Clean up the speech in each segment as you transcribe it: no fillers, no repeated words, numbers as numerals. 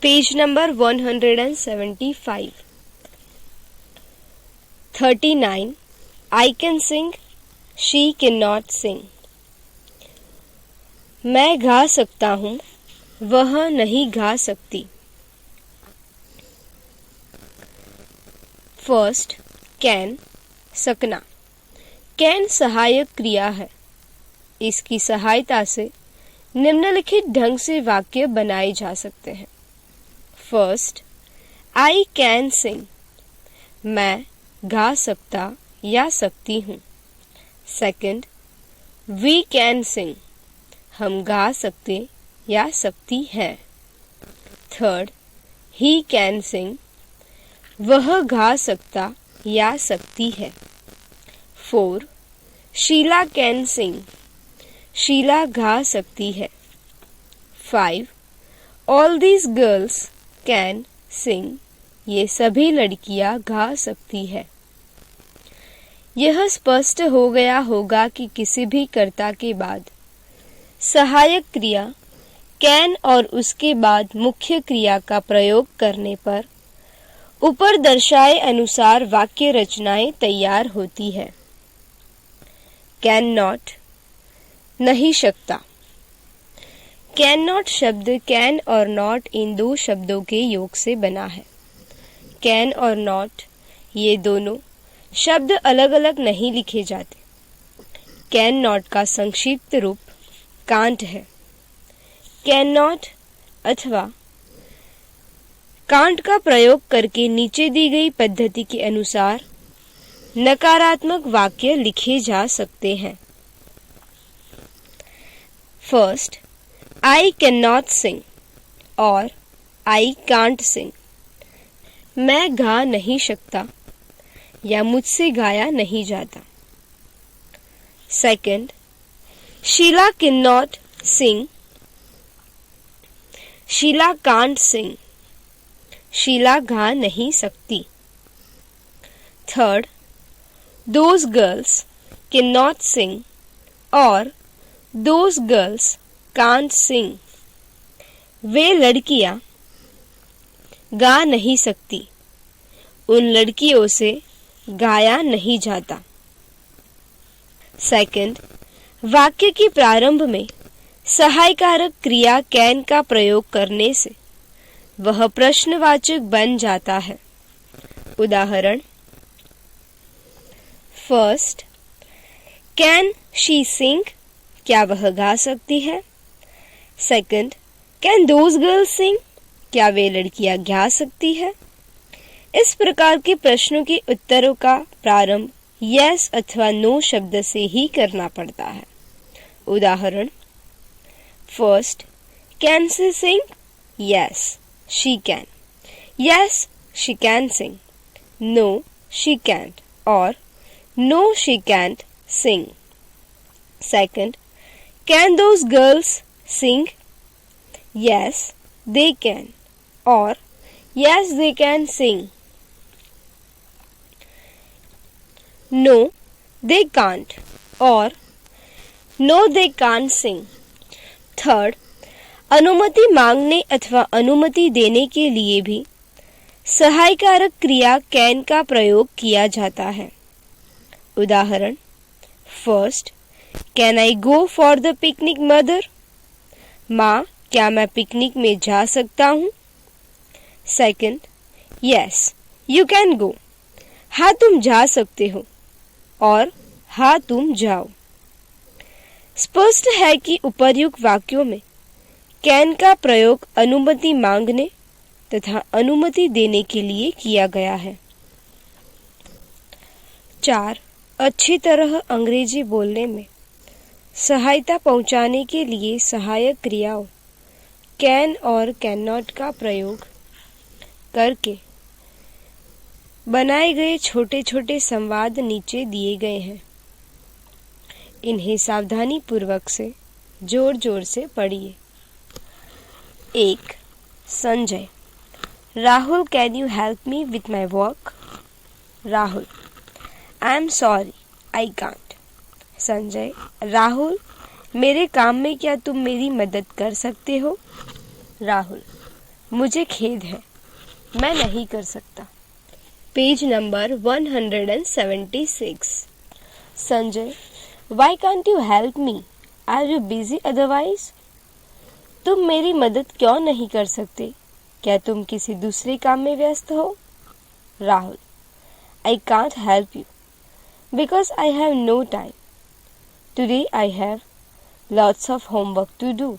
Page number 175. 39. I can sing, she cannot sing. मैं गा सकता हूँ, वह नहीं गा सकती. First, can, सकना. Can सहायक क्रिया है. इसकी सहायता से निम्नलिखित ढंग से वाक्य बनाए जा सकते हैं. First, I can sing. मैं गा सकता या सकती हूँ. Second, We can sing. हम गा सकते या सकती हैं. Third, He can sing. वह गा सकता या सकती है. Four, Sheela can sing. Sheela गा सकती है. 5. All these girls can sing. ये सभी लड़कियां गा सकती है. यह स्पष्ट हो गया होगा कि किसी भी कर्ता के बाद सहायक क्रिया can और उसके बाद मुख्य क्रिया का प्रयोग करने पर ऊपर दर्शाए अनुसार वाक्य रचनाएं तैयार होती है. कैन नॉट, नहीं सकता. कैन नॉट शब्द कैन और नॉट इन दो शब्दों के योग से बना है. कैन और नॉट ये दोनों शब्द अलग अलग नहीं लिखे जाते. कैन नॉट का संक्षिप्त रूप कांट है. कैन नॉट अथवा कांट का प्रयोग करके नीचे दी गई पद्धति के अनुसार नकारात्मक वाक्य लिखे जा सकते हैं. फर्स्ट, I cannot sing और I can't sing. मैं गा नहीं सकता या मुझसे गाया नहीं जाता. Second, Sheela cannot sing. Sheela can't sing. Sheela गा नहीं सकती. Third, those girls cannot sing और those girls can't sing. वे लड़कियां गा नहीं सकती. उन लड़कियों से गाया नहीं जाता. सेकंड, वाक्य के प्रारंभ में सहायकारक क्रिया कैन का प्रयोग करने से वह प्रश्नवाचक बन जाता है. उदाहरण, फर्स्ट, कैन शी सिंग. क्या वह गा सकती है? सेकंड, कैन दोज गर्ल्स सिंग. क्या वे लड़कियां गा सकती है? इस प्रकार के प्रश्नों के उत्तरों का प्रारंभ यस अथवा नो शब्द से ही करना पड़ता है. उदाहरण, first, can she sing. Yes she can. Yes she can sing. No she can't और no she can't sing. Second, can those girls sing? Yes, they can or yes, they can sing. No, they can't or no, they can't sing. Third, अनुमति मांगने अथवा अनुमति देने के लिए भी सहायकारक क्रिया कैन का प्रयोग किया जाता है. उदाहरण, first, can I go for the picnic mother. माँ, क्या मैं पिकनिक में जा सकता हूँ? Second, yes you can go. हाँ तुम जा सकते हो और हाँ तुम जाओ. स्पष्ट है कि उपर्युक्त वाक्यों में कैन का प्रयोग अनुमति मांगने तथा अनुमति देने के लिए किया गया है. 4. अच्छी तरह अंग्रेजी बोलने में सहायता पहुंचाने के लिए सहायक क्रियाओं कैन और कैन नॉट का प्रयोग करके बनाए गए छोटे छोटे संवाद नीचे दिए गए हैं. इन्हें सावधानी पूर्वक से जोर जोर से पढ़िए. 1. Sanjay, Rahul, can you help me with my work? Rahul, I am sorry, I can't. Sanjay, Rahul, मेरे काम में क्या तुम मेरी मदद कर सकते हो? राहुल, मुझे खेद है, मैं नहीं कर सकता। Page number 176। Sanjay, why can't you help me? Are you busy otherwise? तुम मेरी मदद क्यों नहीं कर सकते? क्या तुम किसी दूसरे काम में व्यस्त हो? Rahul, I can't help you because I have no time. Today I have lots of homework to do.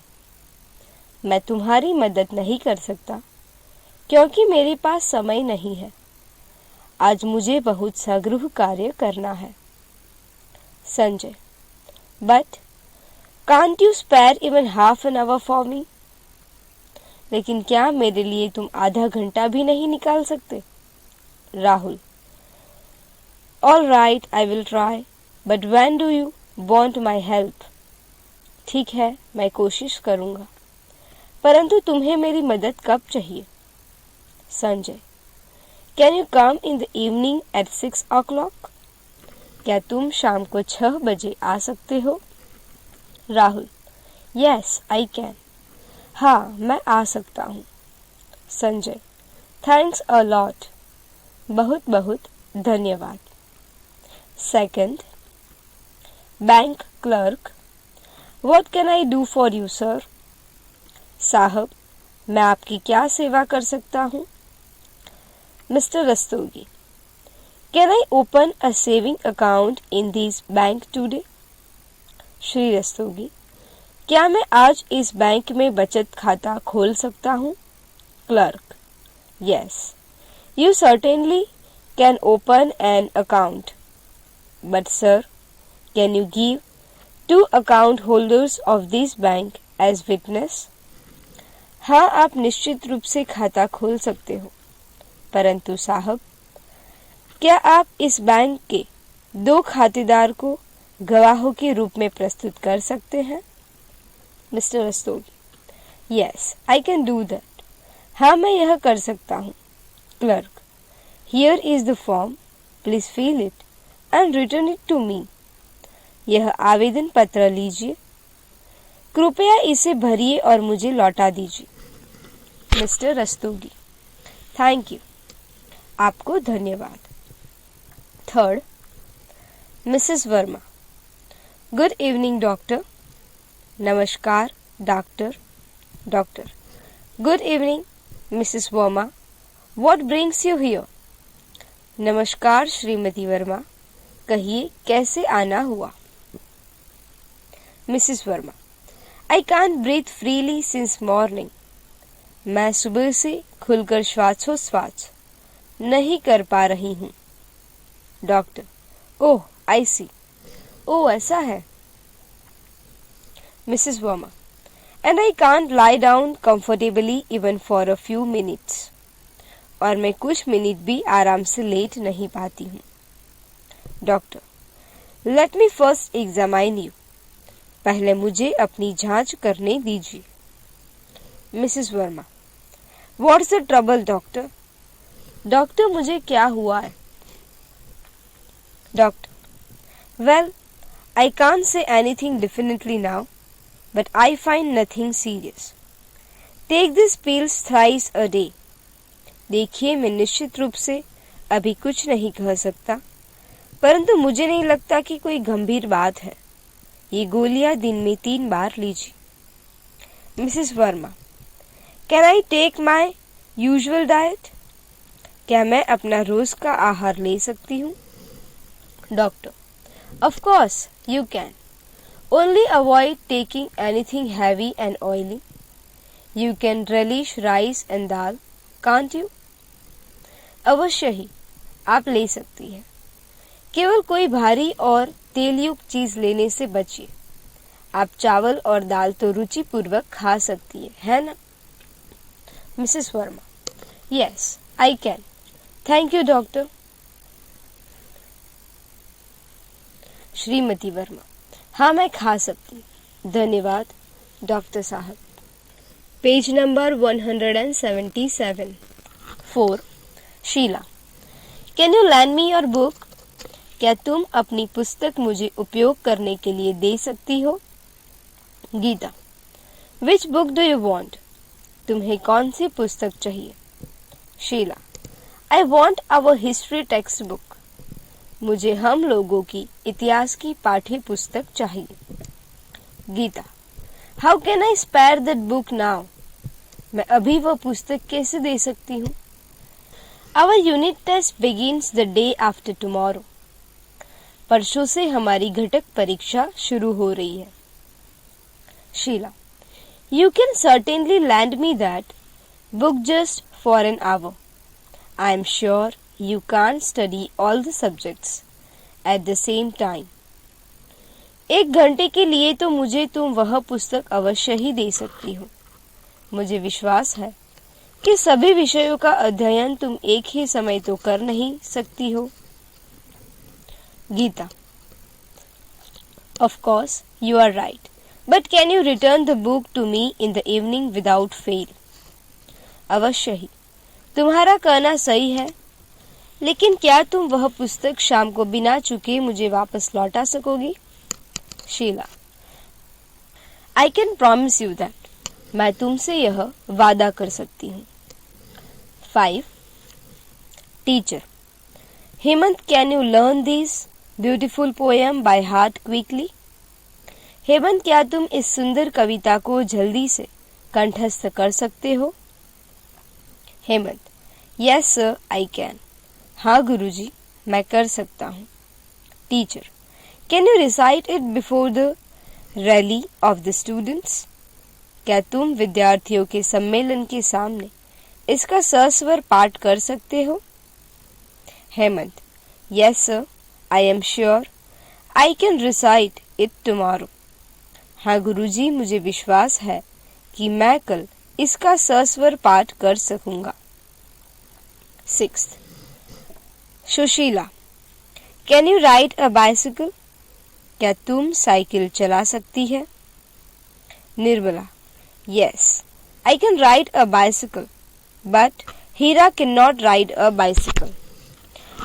मैं तुम्हारी मदद नहीं कर सकता क्योंकि मेरे पास समय नहीं है। आज मुझे बहुत सा गृह कार्य करना है। Sanjay, But can't you spare even half an hour for me? लेकिन क्या मेरे लिए तुम आधा घंटा भी नहीं निकाल सकते? Rahul, All right, I will try, but when do you want my help? ठीक है, मैं कोशिश करूंगा, परंतु तुम्हें मेरी मदद कब चाहिए? Sanjay, Can you come in the evening at 6 o'clock? क्या तुम शाम को 6 बजे आ सकते हो? Rahul, Yes, I can. हाँ, मैं आ सकता हूँ। Sanjay, Thanks a lot. बहुत बहुत धन्यवाद। Second, bank clerk, What can I do for you, sir? साहब, मैं आपकी क्या सेवा कर सकता हूँ? Mister Rastogi, Can I open a saving account in this bank today? Shri Rastogi, क्या मैं आज इस बैंक में बचत खाता खोल सकता हूँ? Clerk, Yes, you certainly can open an account. But sir, can you give 2 account holders of this bank as witness? हाँ, आप निश्चित रूप से खाता खोल सकते हो, परंतु साहब, क्या आप इस बैंक के 2 खातेदार को गवाहों के रूप में प्रस्तुत कर सकते हैं? Mister Rastogi, Yes, I can do that. हाँ, मैं यह कर सकता हूँ। Clerk, Here is the form. Please fill it and return it to me. यह आवेदन पत्र लीजिए, कृपया इसे भरिए और मुझे लौटा दीजिए। मिस्टर रस्तोगी, थैंक यू, आपको धन्यवाद। Third, Mrs Verma, good evening doctor. नमस्कार doctor. Doctor, good evening Mrs Verma, what brings you here? नमस्कार श्रीमती वर्मा, कहिए कैसे आना हुआ? Mrs Verma, I can't breathe freely since morning. मैं सुबह से खुलकर श्वासोच्छ्वास नहीं कर पा रही हूँ। डॉक्टर, ओह आई सी, ओह ऐसा है। Mrs Verma, and I can't lie down comfortably even for a few minutes. और मैं कुछ मिनट भी आराम से लेट नहीं पाती हूँ। Doctor, let me first examine you. पहले मुझे अपनी जांच करने दीजिए। Mrs Verma, what's the trouble doctor? Doctor, मुझे क्या हुआ है? Doctor, well, I can't say anything definitely now, but I find nothing serious. Take this pills thrice a day. देखिए, मैं निश्चित रूप से अभी कुछ नहीं कह सकता, परंतु मुझे नहीं लगता कि कोई गंभीर बात है। ये गोलियां दिन में 3 बार लीजिए। Mrs Verma, can I take my usual diet? क्या मैं अपना रोज का आहार ले सकती हूँ? Doctor, of course you can, only avoid taking anything heavy and oily. You can relish rice and dal, can't you? अवश्य ही, आप ले सकती हैं, केवल कोई भारी और तेलयुक्त चीज लेने से बचिए। आप चावल और दाल तो रुचिपूर्वक खा सकती है ना? Mrs Verma, yes I can, thank you doctor. Shrimati Verma, हाँ मैं खा सकती, धन्यवाद डॉक्टर साहब। Page number 177। 4, Sheela, can you lend me your book? क्या तुम अपनी पुस्तक मुझे उपयोग करने के लिए दे सकती हो? Geeta, which book do you want? तुम्हें कौन सी पुस्तक चाहिए? Sheila, I want our history textbook. मुझे हम लोगों की इतिहास की पाठ्य पुस्तक चाहिए। Gita, How can I spare that book now? मैं अभी वह पुस्तक कैसे दे सकती हूँ? Our unit test begins the day after tomorrow. परसों से हमारी घटक परीक्षा शुरू हो रही है। Sheila, You can certainly lend me that book just for an hour. I am sure you can't study all the subjects at the same time. एक घंटे के लिए तो मुझे तुम वह पुस्तक अवश्य ही दे सकती हो। मुझे विश्वास है कि सभी विषयों का अध्ययन तुम एक ही समय तो कर नहीं सकती हो। Gita, Of course, you are right. But can you return the book to me in the evening without fail? अवश्य ही, तुम्हारा कहना सही है, लेकिन क्या तुम वह पुस्तक शाम को बिना चुके मुझे वापस लौटा सकोगी? Sheila, I can promise you that. मैं तुमसे यह वादा कर सकती हूँ। 5. Teacher, Hemant, can you learn this beautiful poem by heart quickly? Hemant, क्या तुम इस सुंदर कविता को जल्दी से कंठस्थ कर सकते हो? Hemant, Yes sir, I can. हाँ गुरुजी, मैं कर सकता हूँ। Teacher, Can you recite it before the rally of the students? क्या तुम विद्यार्थियों के सम्मेलन के सामने इसका सस्वर पाठ कर सकते हो? Hemant, Yes sir, I am sure I can recite it tomorrow. हाँ गुरुजी, मुझे विश्वास है कि मैं कल इसका सस्वर पाठ कर सकूंगा। 6. Sushila, Can you ride a bicycle? क्या तुम साइकिल चला सकती है? Nirmala, Yes, I can ride a bicycle, but Hira cannot ride a bicycle.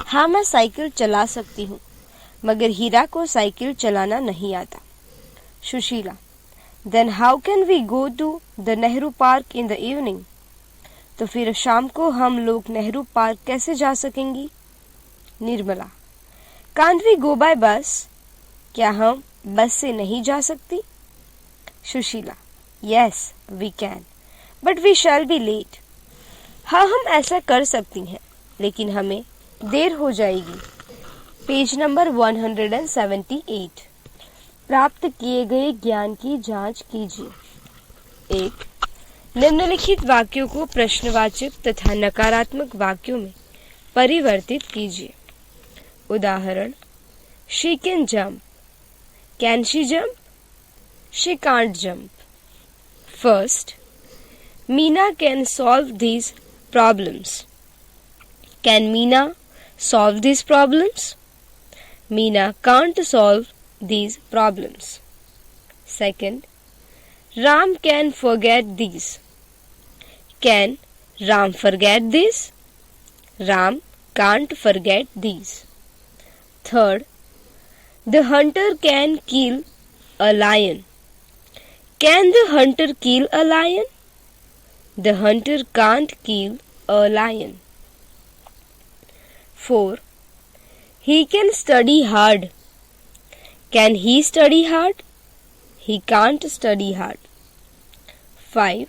हाँ, मैं साइकिल चला सकती हूँ, मगर हीरा को साइकिल चलाना नहीं आता। Sushila, Then how can we go to the Nehru Park in the evening? तो फिर शाम को हम लोग नेहरू पार्क कैसे जा सकेंगी? Nirmala, Can't we go by bus? क्या हम बस से नहीं जा सकती? Sushila, Yes, we can, but we shall be late. हाँ, हम ऐसा कर सकती हैं, लेकिन हमें देर हो जाएगी। Page number 178। प्राप्त किए गए ज्ञान की जांच कीजिए। 1. निम्नलिखित वाक्यों को प्रश्नवाचक तथा नकारात्मक वाक्यों में परिवर्तित कीजिए। उदाहरण, She can jump. Can she jump? She can't jump. First, Meena can solve these problems. Can Meena solve these problems? Meena can't solve these problems. Second, Ram can forget these. Can Ram forget this? Ram can't forget these. Third, the hunter can kill a lion. Can the hunter kill a lion? The hunter can't kill a lion. 4. He can study hard. Can he study hard? He can't study hard. 5.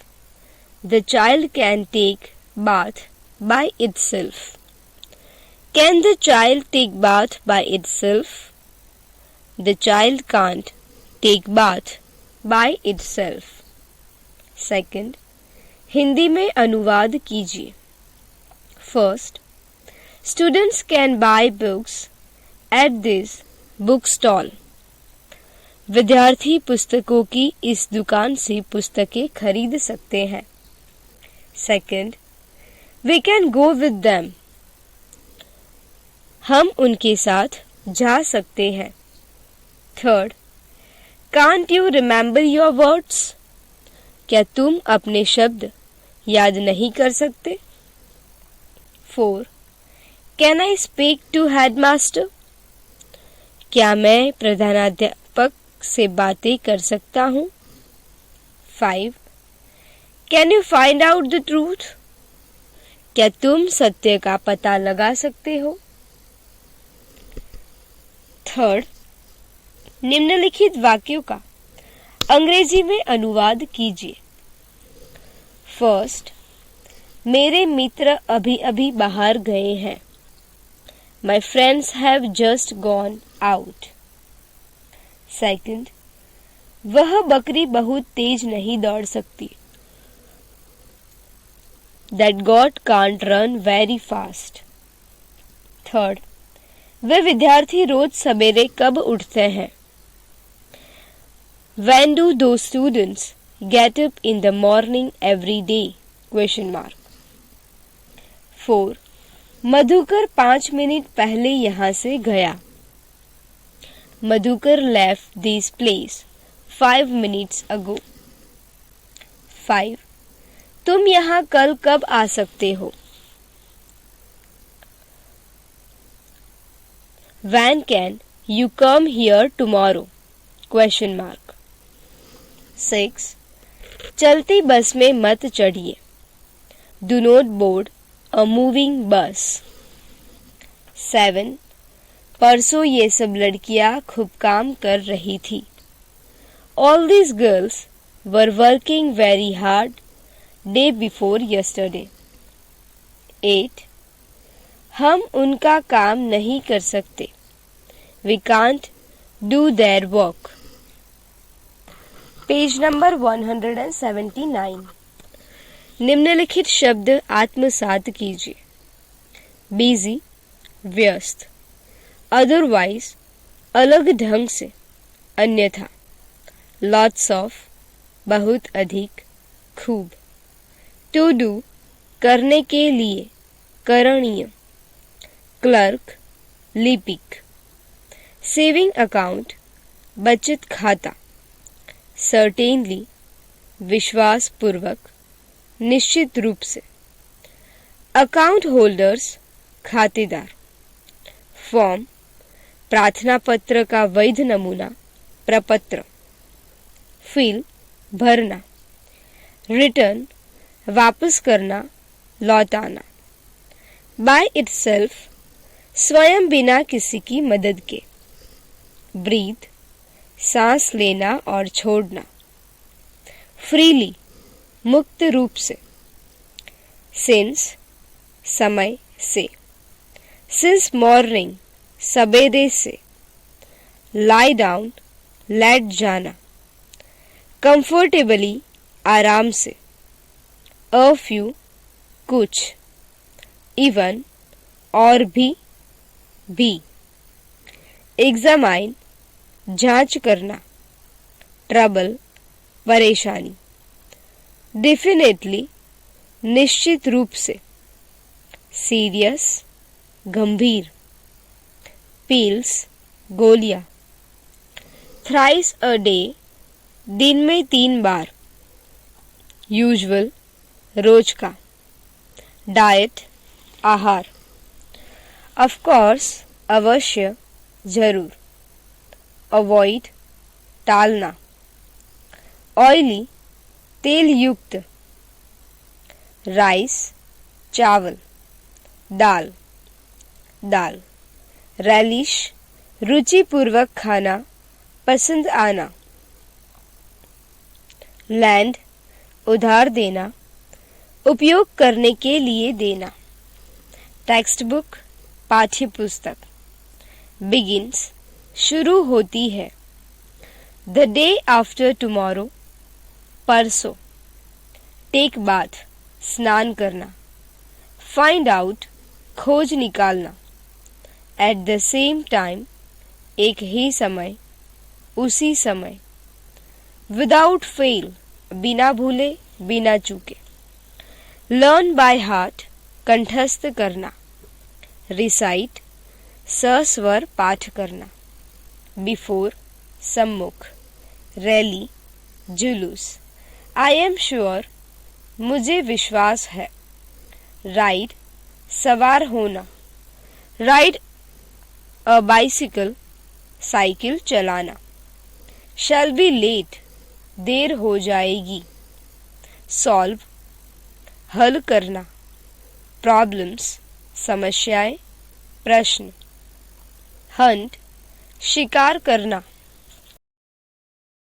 The child can take bath by itself. Can the child take bath by itself? The child can't take bath by itself. Second, Hindi में अनुवाद कीजिए। First, students can buy books at this bookstall. विद्यार्थी पुस्तकों की इस दुकान से पुस्तकें खरीद सकते हैं। Second, we can go with them. हम उनके साथ जा सकते हैं। Third, can't you remember your words? क्या तुम अपने शब्द याद नहीं कर सकते? 4. Can I speak to headmaster? क्या मैं प्रधानाध्यापक से बातें कर सकता हूँ? 5. Can you find out the truth? क्या तुम सत्य का पता लगा सकते हो? थर्ड, निम्नलिखित वाक्यों का अंग्रेजी में अनुवाद कीजिए। फर्स्ट, मेरे मित्र अभी अभी बाहर गए हैं। My friends have just gone out. Second, वह बकरी बहुत तेज नहीं दौड़ सकती। That goat can't run very fast. Third, वे विद्यार्थी रोज सवेरे कब उठते हैं? When do those students get up in the morning every day? Question mark. 4. Madhukar 5 minute पहले यहाँ से गया। Madhukar left this place 5 minutes ago. 5. तुम यहाँ कल कब आ सकते हो? When can you come here tomorrow? Question mark. 6. चलती बस में मत चढ़िए। Do not board a moving bus. 7. परसों ये सब लड़कियां खूब काम कर रही थी। All these girls were working very hard day before yesterday. 8. हम उनका काम नहीं कर सकते। We can't do their work. Page number 179। निम्नलिखित शब्द आत्मसात कीजिए। बिजी, व्यस्त। अदरवाइज, अलग ढंग से, अन्यथा। लॉट्स ऑफ, बहुत अधिक, खूब। टू डू, करने के लिए, करणीय। क्लर्क, लिपिक। सेविंग अकाउंट, बचत खाता। सर्टेनली, विश्वास पूर्वक, निश्चित रूप से। अकाउंट होल्डर्स, खातेदार। फॉर्म, प्रार्थना पत्र का वैध नमूना, प्रपत्र। फिल, भरना। रिटर्न, वापस करना, लौटाना। बाय इटसेल्फ, स्वयं बिना किसी की मदद के। ब्रीथ, सांस लेना और छोड़ना। फ्रीली, मुक्त रूप से। सिंस, समय से। सिंस मॉर्निंग, सबेरे से। लाई डाउन, लेट जाना। कंफर्टेबली, आराम से। अ फ्यू, कुछ। इवन, और भी। एग्जामाइन, जांच करना। ट्रबल, परेशानी। डेफिनेटली, निश्चित रूप से। सीरियस, गंभीर। पिल्स, गोलियां। थ्राइस अ डे, दिन में 3 बार। यूजुअल, रोज का। डाइट, आहार। ऑफ कोर्स, अवश्य, जरूर। अवॉइड, टालना। ऑयली, तेल युक्त। राइस, चावल। दाल, रैलिश, रुचिपूर्वक खाना, पसंद आना। लैंड, उधार देना, उपयोग करने के लिए देना। टेक्स्ट बुक, पाठ्य पुस्तक। बिगिन्स, शुरू होती है। द डे आफ्टर टुमारो, परसों। टेक बाथ, स्नान करना। फाइंड आउट, खोज निकालना। एट द सेम टाइम, एक ही समय, उसी समय। विदाउट फेल, बिना भूले, बिना चूके। लर्न बाय हार्ट, कंठस्थ करना। रिसाइट, सस्वर पाठ करना। बिफोर, सम्मुख। रैली, जुलूस। आई एम श्योर, मुझे विश्वास है। राइड, सवार होना। राइड अ बाइसिकल, साइकिल चलाना। शैल बी लेट, देर हो जाएगी। सॉल्व, हल करना, प्रॉब्लम्स समस्याएं, प्रश्न। हंट शिकार करना,